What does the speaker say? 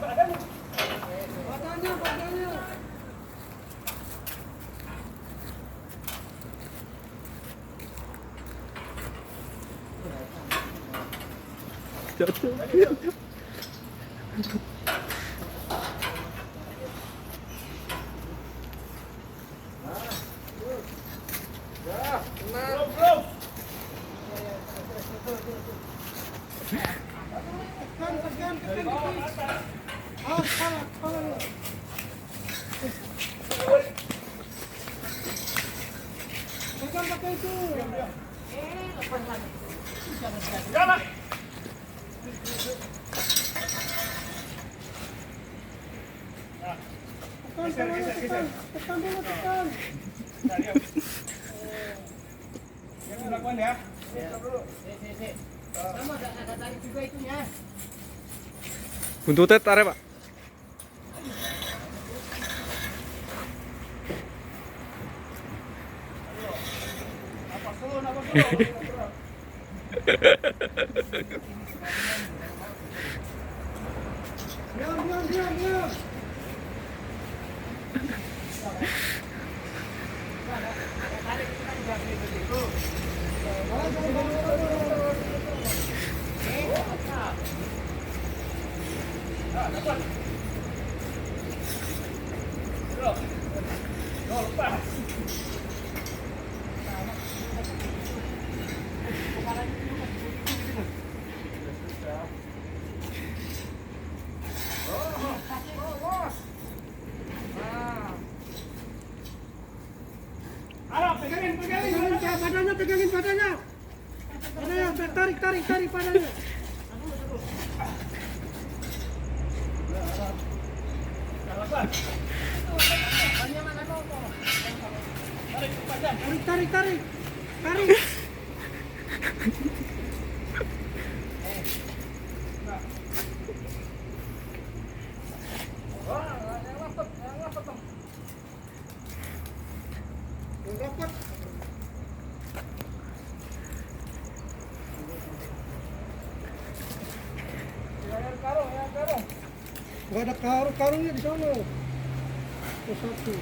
Badannya. Jatuh. Tekan. Awas, kepala. Pegang pakai itu. Lepas lagi. Jalan. Tekan dulu. Jangan lakukan ya. Sama ada tarik juga itunya. Buntutnya tarik, Pak. Napas dulu. Diam. Tarik kita juga begitu. Dapat. Lepas. Pegangin badannya. Tarik badannya. Tarik. Dapat. Karung. Gak ada karungnya di sana. Satu.